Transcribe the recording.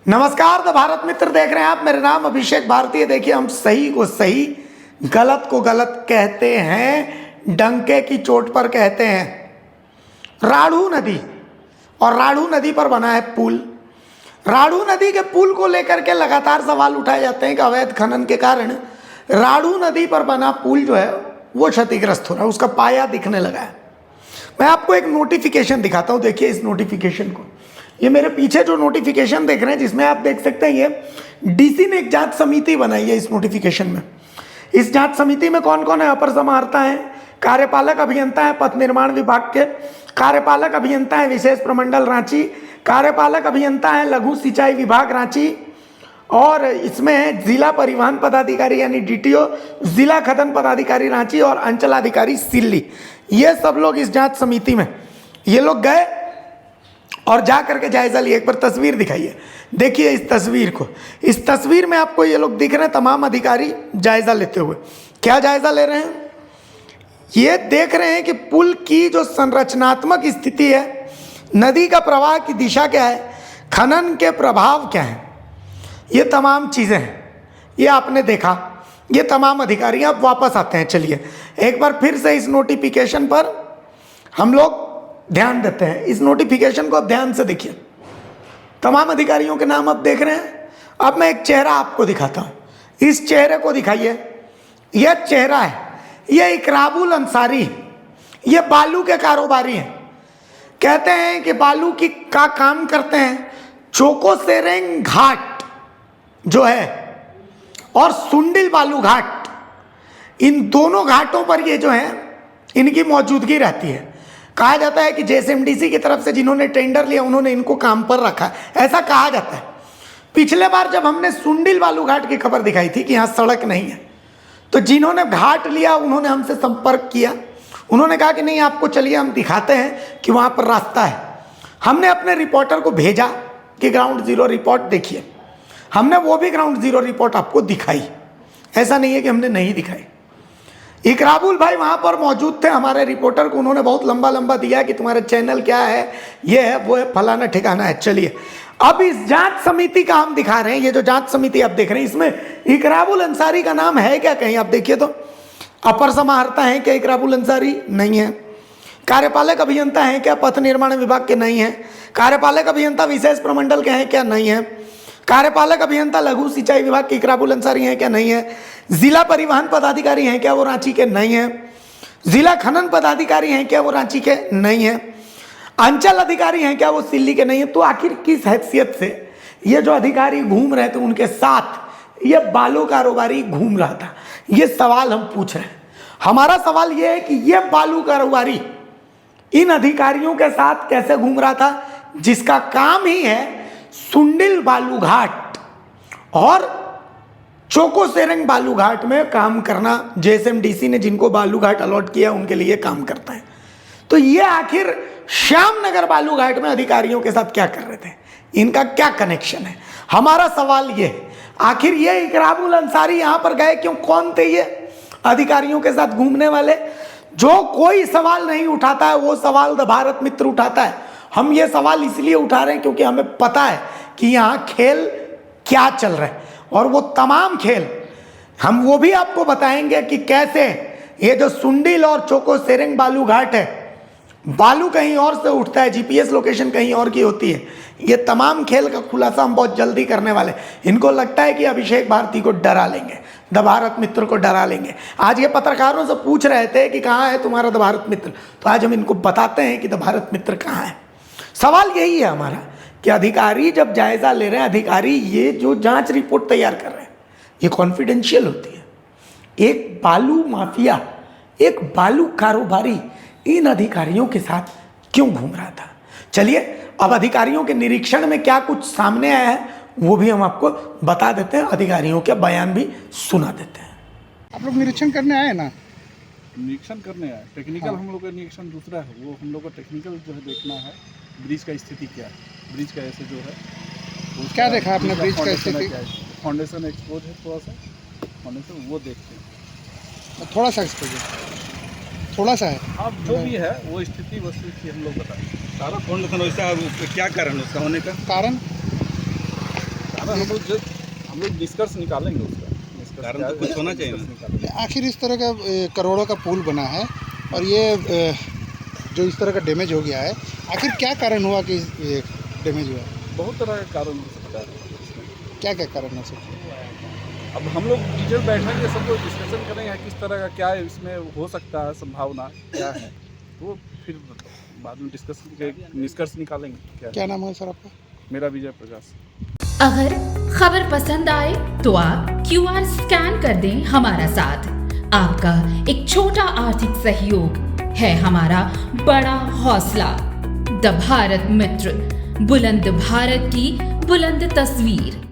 नमस्कार द भारत मित्र देख रहे हैं आप। मेरा नाम अभिषेक भारती है। देखिए, हम सही को सही, गलत को गलत कहते हैं, डंके की चोट पर कहते हैं। राढ़ू नदी, और राढ़ू नदी पर बना है पुल। राढ़ू नदी के पुल को लेकर के लगातार सवाल उठाए जाते हैं कि अवैध खनन के कारण राढ़ू नदी पर बना पुल जो है वो क्षतिग्रस्त हो रहा है, उसका पाया दिखने लगा है। मैं आपको एक नोटिफिकेशन दिखाता हूँ। देखिए इस नोटिफिकेशन को, ये मेरे पीछे जो नोटिफिकेशन देख रहे हैं, जिसमें आप देख सकते हैं ये डीसी ने एक जांच समिति बनाई है। इस नोटिफिकेशन में, इस जांच समिति में कौन कौन है? अपर समाहर्ता है, कार्यपालक अभियंता है पथ निर्माण विभाग के, कार्यपालक अभियंता है विशेष प्रमंडल रांची, कार्यपालक अभियंता है लघु सिंचाई विभाग रांची, और इसमें जिला परिवहन पदाधिकारी यानी डीटीओ, जिला खनन पदाधिकारी रांची और अंचलाधिकारी सिल्ली। ये सब लोग इस जांच समिति में ये लोग गए और जा करके जायजा लिए। एक बार तस्वीर दिखाइए, देखिए इस तस्वीर को। इस तस्वीर में आपको ये लोग दिख रहे हैं, तमाम अधिकारी जायजा लेते हुए। क्या जायजा ले रहे हैं? ये देख रहे हैं कि पुल की जो संरचनात्मक स्थिति है, नदी का प्रवाह की दिशा क्या है, खनन के प्रभाव क्या है, ये तमाम चीज़ें हैं। ये आपने देखा, ये तमाम अधिकारी अब वापस आते हैं। चलिए एक बार फिर से इस नोटिफिकेशन पर हम लोग ध्यान देते हैं। इस नोटिफिकेशन को अब ध्यान से देखिए, तमाम अधिकारियों के नाम आप देख रहे हैं। अब मैं एक चेहरा आपको दिखाता हूँ, इस चेहरे को दिखाइए। यह चेहरा है, यह इकराबुल अंसारी, ये बालू के कारोबारी हैं। कहते हैं कि बालू की का काम करते हैं। चोको सेरेंग घाट जो है और सुंडिल बालू घाट, इन दोनों घाटों पर ये जो है इनकी मौजूदगी रहती है। कहा जाता है कि जेएसएमडीसी की तरफ से जिन्होंने टेंडर लिया उन्होंने इनको काम पर रखा है, ऐसा कहा जाता है। पिछले बार जब हमने सुंडिल बालू घाट की खबर दिखाई थी कि यहाँ सड़क नहीं है, तो जिन्होंने घाट लिया उन्होंने हमसे संपर्क किया। उन्होंने कहा कि नहीं, आपको चलिए हम दिखाते हैं कि वहाँ पर रास्ता है। हमने अपने रिपोर्टर को भेजा कि ग्राउंड जीरो रिपोर्ट देखिए। हमने वो भी ग्राउंड जीरो रिपोर्ट आपको दिखाई, ऐसा नहीं है कि हमने नहीं दिखाई। इकराबुल भाई वहाँ पर मौजूद थे, हमारे रिपोर्टर को उन्होंने बहुत लंबा लंबा दिया कि तुम्हारा चैनल क्या है, ये है वो है, फलाना ठिकाना है। चलिए अब इस जांच समिति का हम दिखा रहे हैं। ये जो जांच समिति आप देख रहे हैं, इसमें इकराबुल अंसारी का नाम है क्या कहीं? आप देखिए तो अपर समाहर्ता है क्या इकराबुल अंसारी? नहीं है। कार्यपालक अभियंता है क्या पथ निर्माण विभाग के? नहीं है। कार्यपालक अभियंता विशेष प्रमंडल के हैं क्या? नहीं है। कार्यपालक अभियंता लघु सिंचाई विभाग के इकराबुल अंसारी हैं क्या? नहीं है। जिला परिवहन पदाधिकारी हैं क्या? वो रांची के? नहीं है। जिला खनन पदाधिकारी हैं क्या? वो रांची के? नहीं है। अंचल अधिकारी हैं क्या? वो सिल्ली के? नहीं है। तो आखिर किस हैसियत से ये जो अधिकारी घूम रहे थे उनके साथ ये बालू कारोबारी घूम रहा था? ये सवाल हम पूछ रहे हैं। हमारा सवाल ये है कि ये बालू कारोबारी इन अधिकारियों के साथ कैसे घूम रहा था, जिसका काम ही है सुंडिल बालू घाट और चोको सेरेंग बालू घाट में काम करना। जेएसएमडीसी ने जिनको बालू घाट अलॉट किया उनके लिए काम करता है। तो ये आखिर श्यामनगर बालू घाट में अधिकारियों के साथ क्या कर रहे थे, इनका क्या कनेक्शन है? हमारा सवाल ये है, आखिर ये इकराबुल अंसारी यहाँ पर गए क्यों? कौन थे ये अधिकारियों के साथ घूमने वाले? जो कोई सवाल नहीं उठाता है वो सवाल द भारत मित्र उठाता है। हम ये सवाल इसलिए उठा रहे हैं क्योंकि हमें पता है कि यहाँ खेल क्या चल रहा है, और वो तमाम खेल हम वो भी आपको बताएंगे कि कैसे ये जो सुंडिल और चोको सेरेंग बालू घाट है, बालू कहीं और से उठता है, जीपीएस लोकेशन कहीं और की होती है। ये तमाम खेल का खुलासा हम बहुत जल्दी करने वाले। इनको लगता है कि अभिषेक भारती को डरा लेंगे, द भारत मित्र को डरा लेंगे। आज ये पत्रकारों से पूछ रहे थे कि कहाँ है तुम्हारा द भारत मित्र, तो आज हम इनको बताते हैं कि द भारत मित्र कहाँ है। सवाल यही है हमारा कि अधिकारी जब जायजा ले रहे हैं, अधिकारी ये जो जांच रिपोर्ट तैयार कर रहे हैं ये कॉन्फिडेंशियल होती है। एक बालू माफिया, एक बालू कारोबारी इन अधिकारियों के साथ क्यों घूम रहा था? चलिए अब अधिकारियों के निरीक्षण में क्या कुछ सामने आया है वो भी हम आपको बता देते हैं, अधिकारियों के बयान भी सुना देते हैं। आप लोग निरीक्षण करने आए ना? निरीक्षण करने आए, टेक्निकल हम लोग का निरीक्षण दूसरा है। वो हम लोग को टेक्निकल जो है देखना है, ब्रिज का स्थिति क्या है, ब्रिज का ऐसे जो है तो क्या देखा आपने ब्रिज का स्थिति? फाउंडेशन एक्सपोज है, थोड़ा सा फाउंडेशन वो देखते हैं। थोड़ा सा एक्सपोज, थोड़ा सा है। अब जो भी है वो स्थिति वस्तु हम लोग बताएं। सारा फाउंडेशन वैसा क्या कारण उसका होने का? कारण अब हम लोग निष्कर्ष निकालेंगे उसका निष्कर्ष कारण क्या तो है, कुछ होना चाहिए ना। निष्कर्ष निकालेंगे। आखिर इस तरह का करोड़ों का पुल बना है और ये जो इस तरह का डैमेज हो गया है, आखिर क्या कारण हुआ कि डैमेज हुआ? बहुत तरह के कारण हो सकता है इसमें। क्या क्या कारण हो सकता है? अब हम लोग डिटेल बैठेंगे, सब लोग डिस्कशन करेंगे किस तरह का क्या इसमें हो सकता है, संभावना क्या है, तो फिर बाद में डिस्कशन निष्कर्ष निकालेंगे क्या क्या नाम है सर आपका? मेरा विजय प्रकाश। अगर खबर पसंद आए तो आप QR स्कैन कर दें हमारा साथ। आपका एक छोटा आर्थिक सहयोग है हमारा बड़ा हौसला। द भारत मित्र, बुलंद भारत की बुलंद तस्वीर।